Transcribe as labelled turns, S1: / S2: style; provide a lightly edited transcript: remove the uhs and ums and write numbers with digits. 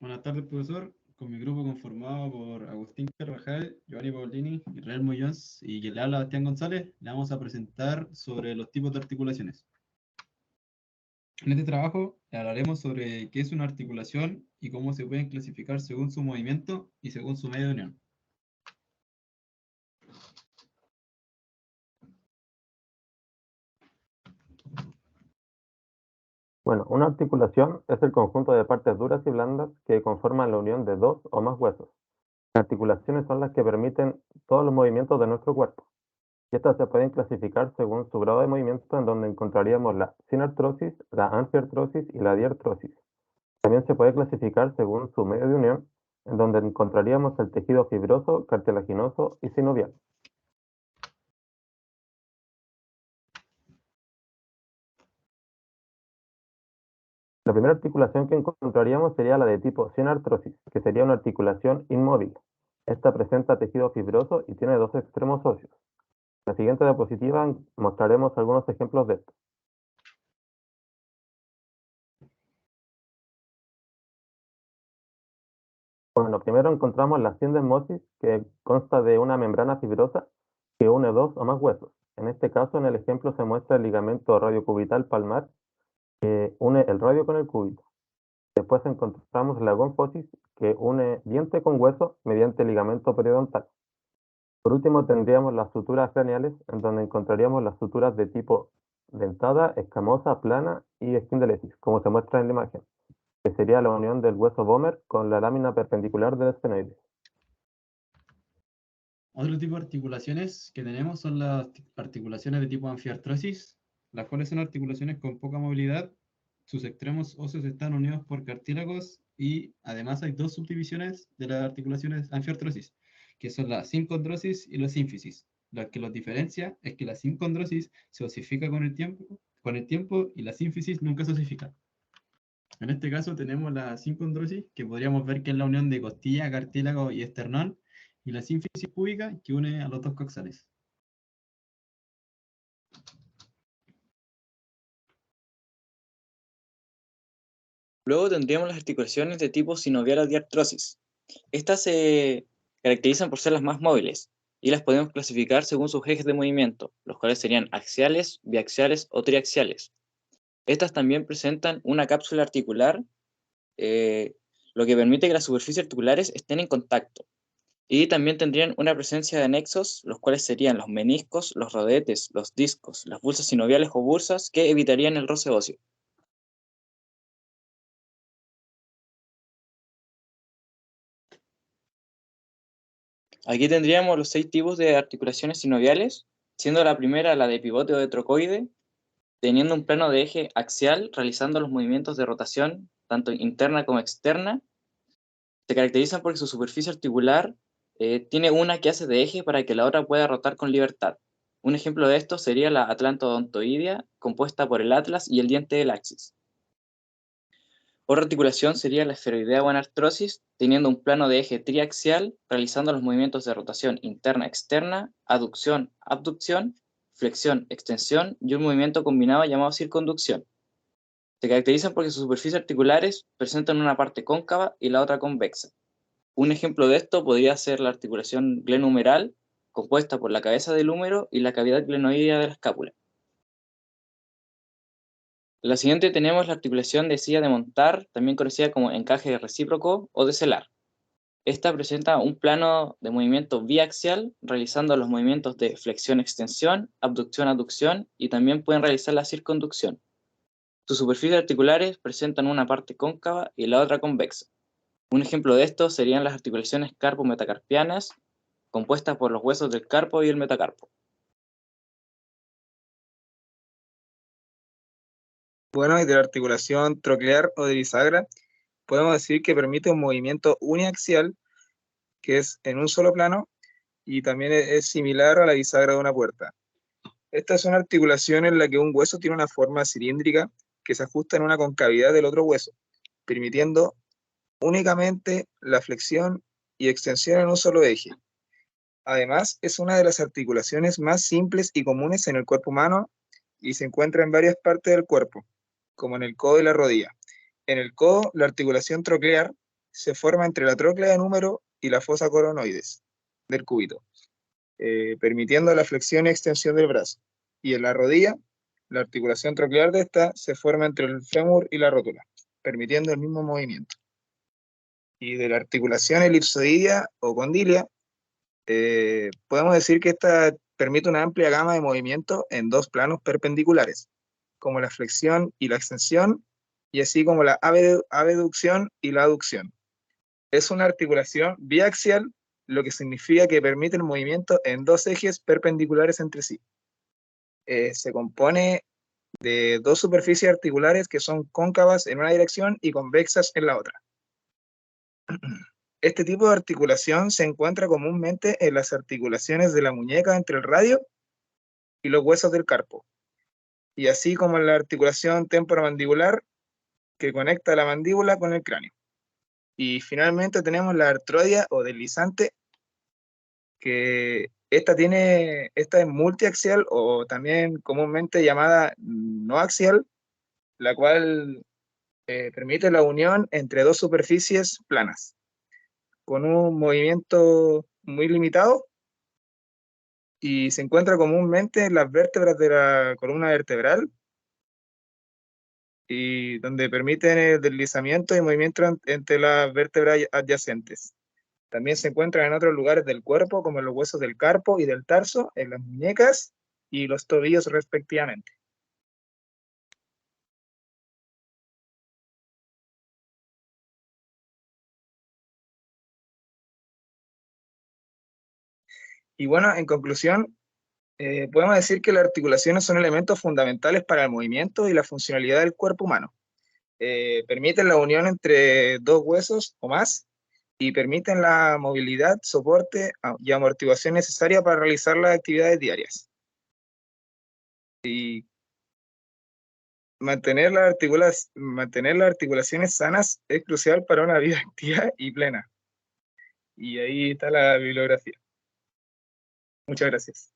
S1: Buenas tardes, profesor. Con mi grupo conformado por Agustín Carvajal, Giovanni Paulini, Israel Muñoz y quien le habla Bastián González, le vamos a presentar sobre los tipos de articulaciones. En este trabajo hablaremos sobre qué es una articulación y cómo se pueden clasificar según su movimiento y según su medio de unión.
S2: Bueno, una articulación es el conjunto de partes duras y blandas que conforman la unión de dos o más huesos. Las articulaciones son las que permiten todos los movimientos de nuestro cuerpo. Y estas se pueden clasificar según su grado de movimiento, en donde encontraríamos la sinartrosis, la anfiartrosis y la diartrosis. También se puede clasificar según su medio de unión, en donde encontraríamos el tejido fibroso, cartilaginoso y sinovial. La primera articulación que encontraríamos sería la de tipo sinartrosis, que sería una articulación inmóvil. Esta presenta tejido fibroso y tiene dos extremos óseos. En la siguiente diapositiva mostraremos algunos ejemplos de esto. Bueno, primero encontramos la sindesmosis, que consta de una membrana fibrosa que une dos o más huesos. En este caso, en el ejemplo se muestra el ligamento radiocubital palmar, que une el radio con el cúbito. Después encontramos la gonfosis, que une diente con hueso mediante el ligamento periodontal. Por último, tendríamos las suturas craneales, en donde encontraríamos las suturas de tipo dentada, escamosa, plana y espindelesis, como se muestra en la imagen, que sería la unión del hueso Vomer con la lámina perpendicular del esfenoide.
S1: Otro tipo de articulaciones que tenemos son las articulaciones de tipo anfiartrosis, las cuales son articulaciones con poca movilidad. Sus extremos óseos están unidos por cartílagos y además hay dos subdivisiones de las articulaciones anfiartrosis, que son la sincondrosis y la sínfisis. Lo que los diferencia es que la sincondrosis se osifica con el tiempo y la sínfisis nunca se osifica. En este caso tenemos la sincondrosis, que podríamos ver que es la unión de costilla, cartílago y esternón, y la sínfisis púbica, que une a los dos coxales.
S3: Luego tendríamos las articulaciones de tipo sinovial o diartrosis. Estas se caracterizan por ser las más móviles y las podemos clasificar según sus ejes de movimiento, los cuales serían axiales, biaxiales o triaxiales. Estas también presentan una cápsula articular, lo que permite que las superficies articulares estén en contacto. Y también tendrían una presencia de anexos, los cuales serían los meniscos, los rodetes, los discos, las bulsas sinoviales o bursas que evitarían el roce óseo. Aquí tendríamos los 6 tipos de articulaciones sinoviales, siendo la primera la de pivote o de trocoide, teniendo un plano de eje axial, realizando los movimientos de rotación, tanto interna como externa. Se caracterizan porque su superficie articular tiene una que hace de eje para que la otra pueda rotar con libertad. Un ejemplo de esto sería la atlantodontoidea, compuesta por el atlas y el diente del axis. Otra articulación sería la esferoidea o anartrosis, teniendo un plano de eje triaxial, realizando los movimientos de rotación interna-externa, aducción, abducción, flexión, extensión y un movimiento combinado llamado circunducción. Se caracterizan porque sus superficies articulares presentan una parte cóncava y la otra convexa. Un ejemplo de esto podría ser la articulación glenohumeral, compuesta por la cabeza del húmero y la cavidad glenoidea de la escápula. La siguiente tenemos la articulación de silla de montar, también conocida como encaje recíproco o de celar. Esta presenta un plano de movimiento biaxial, realizando los movimientos de flexión-extensión, abducción-aducción y también pueden realizar la circunducción. Sus superficies articulares presentan una parte cóncava y la otra convexa. Un ejemplo de esto serían las articulaciones carpo-metacarpianas, compuestas por los huesos del carpo y el metacarpo.
S4: Bueno, y de la articulación troclear o de bisagra, podemos decir que permite un movimiento uniaxial, que es en un solo plano, y también es similar a la bisagra de una puerta. Esta es una articulación en la que un hueso tiene una forma cilíndrica que se ajusta en una concavidad del otro hueso, permitiendo únicamente la flexión y extensión en un solo eje. Además, es una de las articulaciones más simples y comunes en el cuerpo humano y se encuentra en varias partes del cuerpo, como en el codo y la rodilla. En el codo, la articulación troclear se forma entre la tróclea de número y la fosa coronoides del cúbito, permitiendo la flexión y extensión del brazo. Y en la rodilla, la articulación troclear de esta se forma entre el fémur y la rótula, permitiendo el mismo movimiento. Y de la articulación elipsoidea o condilia, podemos decir que esta permite una amplia gama de movimientos en dos planos perpendiculares, como la flexión y la extensión, y así como la abducción y la aducción. Es una articulación biaxial, lo que significa que permite el movimiento en dos ejes perpendiculares entre sí. Se compone de dos superficies articulares que son cóncavas en una dirección y convexas en la otra. Este tipo de articulación se encuentra comúnmente en las articulaciones de la muñeca entre el radio y los huesos del carpo, y así como en la articulación temporomandibular que conecta la mandíbula con el cráneo. Y finalmente tenemos la artrodia o deslizante, que esta es multiaxial o también comúnmente llamada no axial, la cual permite la unión entre dos superficies planas, con un movimiento muy limitado, y se encuentra comúnmente en las vértebras de la columna vertebral, y donde permiten el deslizamiento y movimiento entre las vértebras adyacentes. También se encuentran en otros lugares del cuerpo, como en los huesos del carpo y del tarso, en las muñecas y los tobillos respectivamente. Y bueno, en conclusión, podemos decir que las articulaciones son elementos fundamentales para el movimiento y la funcionalidad del cuerpo humano. Permiten la unión entre dos huesos o más y permiten la movilidad, soporte y amortiguación necesaria para realizar las actividades diarias. Y mantener las articulaciones sanas es crucial para una vida activa y plena. Y ahí está la bibliografía. Muchas gracias.